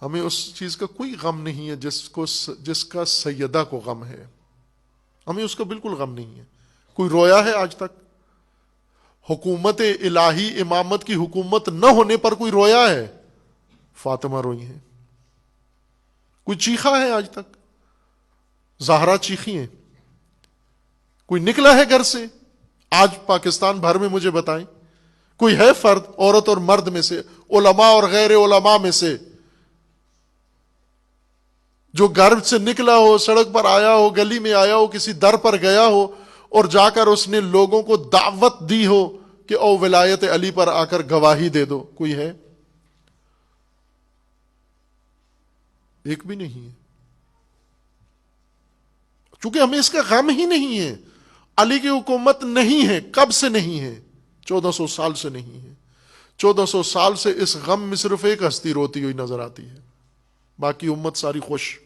ہمیں اس چیز کا کوئی غم نہیں ہے جس کا سیدہ کو غم ہے، ہمیں اس کا بالکل غم نہیں ہے۔ کوئی رویا ہے آج تک؟ حکومت الہی امامت کی حکومت نہ ہونے پر کوئی رویا ہے؟ فاطمہ روئی ہیں۔ کوئی چیخا ہے آج تک؟ زہرا چیخی ہیں۔ کوئی نکلا ہے گھر سے آج پاکستان بھر میں؟ مجھے بتائیں، کوئی ہے فرد، عورت اور مرد میں سے، علماء اور غیر علماء میں سے، جو گھر سے نکلا ہو، سڑک پر آیا ہو، گلی میں آیا ہو، کسی در پر گیا ہو اور جا کر اس نے لوگوں کو دعوت دی ہو کہ او ولایت علی پر آ کر گواہی دے دو؟ کوئی ہے؟ ایک بھی نہیں ہے، چونکہ ہمیں اس کا غم ہی نہیں ہے۔ علی کی حکومت نہیں ہے، کب سے نہیں ہے؟ 1400 سال سے نہیں ہے۔ 1400 سال سے اس غم میں صرف ایک ہستی روتی ہوئی نظر آتی ہے، باقی امت ساری خوش،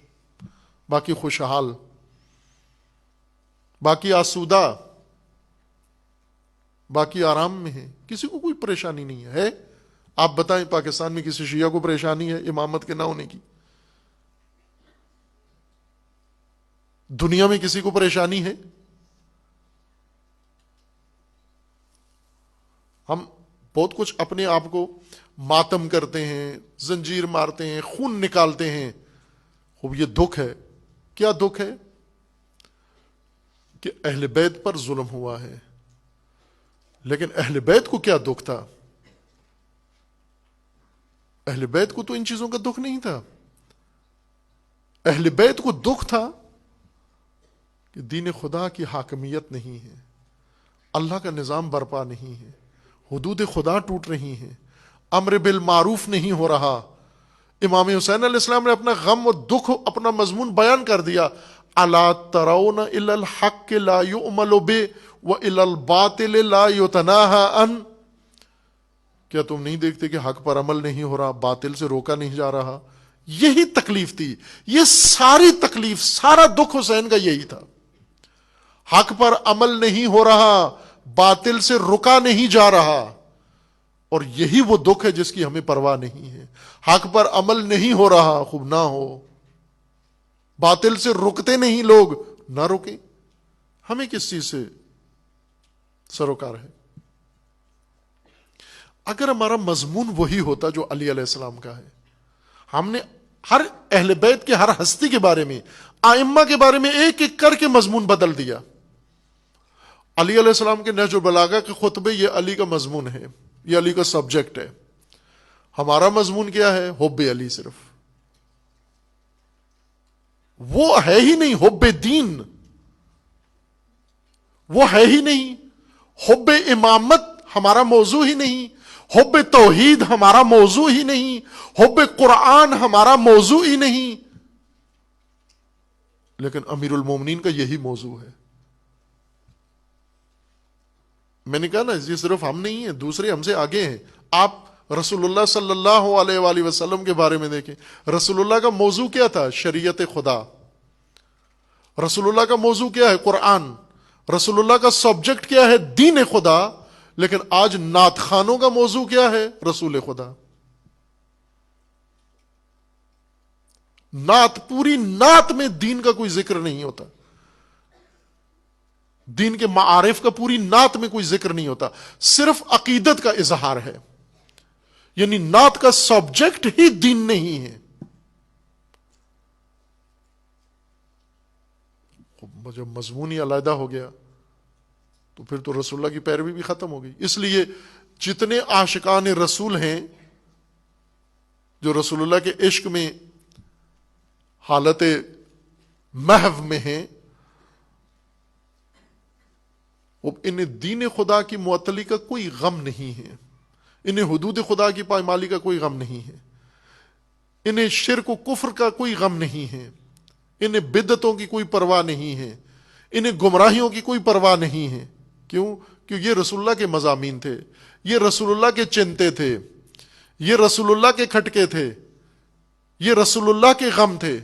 باقی خوشحال، باقی آسودہ، باقی آرام میں ہے، کسی کو کوئی پریشانی نہیں ہے۔ آپ بتائیں پاکستان میں کسی شیعہ کو پریشانی ہے امامت کے نہ ہونے کی؟ دنیا میں کسی کو پریشانی ہے؟ ہم بہت کچھ اپنے آپ کو ماتم کرتے ہیں، زنجیر مارتے ہیں، خون نکالتے ہیں۔ خوب یہ دکھ ہے۔ کیا دکھ ہے؟ کہ اہل بیت پر ظلم ہوا ہے۔ لیکن اہل بیت کو کیا دکھ تھا؟ اہل بیت کو تو ان چیزوں کا دکھ نہیں تھا۔ اہل بیت کو دکھ تھا کہ دین خدا کی حاکمیت نہیں ہے، اللہ کا نظام برپا نہیں ہے، حدود خدا ٹوٹ رہی ہیں، امر بالمعروف نہیں ہو رہا۔ امام حسین علیہ السلام نے اپنا غم و دکھ، اپنا مضمون بیان کر دیا، الا ترون الی الحق لا یؤمل بہ والی الباطل لا یتناہی عن۔ کیا تم نہیں دیکھتے کہ حق پر عمل نہیں ہو رہا، باطل سے روکا نہیں جا رہا؟ یہی تکلیف تھی، یہ ساری تکلیف، سارا دکھ حسین کا یہی تھا۔ حق پر عمل نہیں ہو رہا، باطل سے رکا نہیں جا رہا، اور یہی وہ دکھ ہے جس کی ہمیں پرواہ نہیں ہے۔ حق پر عمل نہیں ہو رہا، خوب نہ ہو، باطل سے رکتے نہیں لوگ، نہ رکیں، ہمیں کس چیز سے سروکار ہے؟ اگر ہمارا مضمون وہی ہوتا جو علی علیہ السلام کا ہے، ہم نے ہر اہل بیت کے ہر ہستی کے بارے میں، ائمہ کے بارے میں ایک ایک کر کے مضمون بدل دیا۔ علی علیہ السلام کے نہج البلاغہ کے خطبے یہ علی کا مضمون ہے، یہ علی کا سبجیکٹ ہے۔ ہمارا مضمون کیا ہے؟ حب علی صرف۔ وہ ہے ہی نہیں حب دین، وہ ہے ہی نہیں حب امامت، ہمارا موضوع ہی نہیں، حب توحید ہمارا موضوع ہی نہیں، حب قرآن ہمارا موضوع ہی نہیں، لیکن امیر المومنین کا یہی موضوع ہے۔ میں نے کہا نا، یہ صرف ہم نہیں ہیں، دوسرے ہم سے آگے ہیں۔ آپ رسول اللہ صلی اللہ علیہ وآلہ وسلم کے بارے میں دیکھیں، رسول اللہ کا موضوع کیا تھا؟ شریعت خدا۔ رسول اللہ کا موضوع کیا ہے؟ قرآن۔ رسول اللہ کا سبجیکٹ کیا ہے؟ دین خدا۔ لیکن آج نعت خانوں کا موضوع کیا ہے؟ رسول خدا۔ نعت، پوری نعت میں دین کا کوئی ذکر نہیں ہوتا، دین کے معارف کا پوری نعت میں کوئی ذکر نہیں ہوتا، صرف عقیدت کا اظہار ہے۔ یعنی نعت کا سبجیکٹ ہی دین نہیں ہے۔ جب مضمون ہی علیحدہ ہو گیا تو پھر تو رسول اللہ کی پیروی بھی ختم ہو گئی۔ اس لیے جتنے عاشقان رسول ہیں جو رسول اللہ کے عشق میں حالت محو میں ہیں، انہیں دین خدا کی معطلی کا کوئی غم نہیں ہے، انہیں حدود خدا کی پائمالی کا کوئی غم نہیں ہے، انہیں شرک و کفر کا کوئی غم نہیں ہے، انہیں بدعتوں کی کوئی پرواہ نہیں ہے، انہیں گمراہیوں کی کوئی پرواہ نہیں ہے۔ کیوں؟ کیونکہ یہ رسول اللہ کے مضامین تھے، یہ رسول اللہ کے چنتے تھے، یہ رسول اللہ کے کھٹکے تھے، یہ رسول اللہ کے غم تھے۔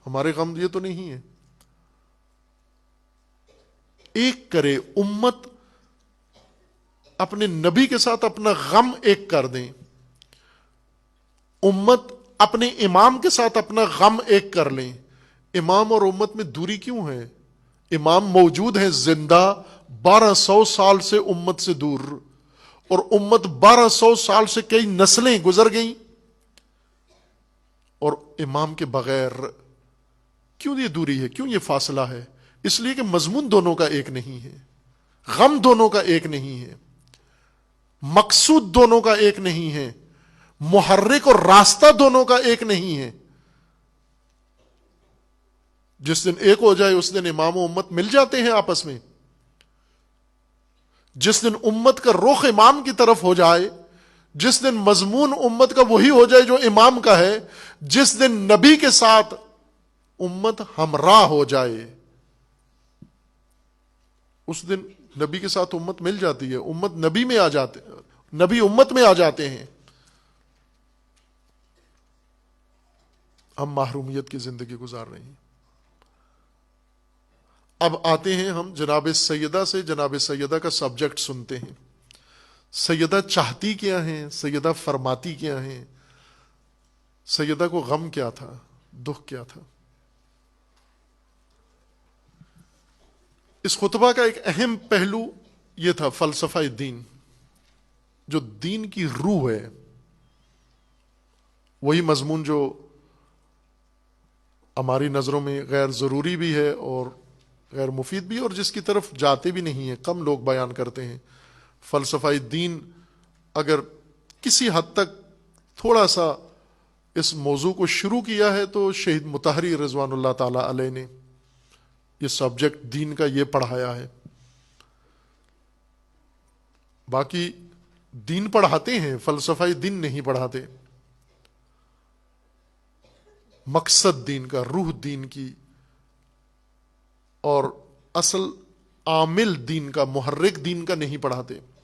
ہمارے غم یہ تو نہیں ہے۔ ایک کرے امت، اپنے نبی کے ساتھ اپنا غم ایک کر دیں، امت اپنے امام کے ساتھ اپنا غم ایک کر لیں. امام اور امت میں دوری کیوں ہے؟ امام موجود ہیں زندہ 1200 سال سے امت سے دور، اور امت 1200 سال سے کئی نسلیں گزر گئیں، اور امام کے بغیر کیوں یہ دوری ہے، کیوں یہ فاصلہ ہے؟ اس لیے کہ مضمون دونوں کا ایک نہیں ہے، غم دونوں کا ایک نہیں ہے، مقصود دونوں کا ایک نہیں ہے، محرک اور راستہ دونوں کا ایک نہیں ہے. جس دن ایک ہو جائے اس دن امام و امت مل جاتے ہیں آپس میں. جس دن امت کا رخ امام کی طرف ہو جائے، جس دن مضمون امت کا وہی ہو جائے جو امام کا ہے، جس دن نبی کے ساتھ امت ہمراہ ہو جائے، اس دن نبی کے ساتھ امت مل جاتی ہے. امت نبی میں آ جاتے، نبی امت میں آ جاتے ہیں. ہم محرومیت کی زندگی گزار رہے ہیں. اب آتے ہیں ہم جناب سیدہ سے. جناب سیدہ کا سبجیکٹ سنتے ہیں. سیدہ چاہتی کیا ہیں، سیدہ فرماتی کیا ہیں، سیدہ کو غم کیا تھا، دکھ کیا تھا. اس خطبہ کا ایک اہم پہلو یہ تھا فلسفہ دین. جو دین کی روح ہے، وہی مضمون جو ہماری نظروں میں غیر ضروری بھی ہے اور غیر مفید بھی ہے، اور جس کی طرف جاتے بھی نہیں ہیں، کم لوگ بیان کرتے ہیں. فلسفہ دین اگر کسی حد تک تھوڑا سا اس موضوع کو شروع کیا ہے تو شہید مطہری رضوان اللہ تعالی علیہ نے یہ سبجیکٹ دین کا یہ پڑھایا ہے. باقی دین پڑھاتے ہیں، فلسفہ دین نہیں پڑھاتے. مقصد دین کا، روح دین کی، اور اصل عامل دین کا، محرک دین کا نہیں پڑھاتے.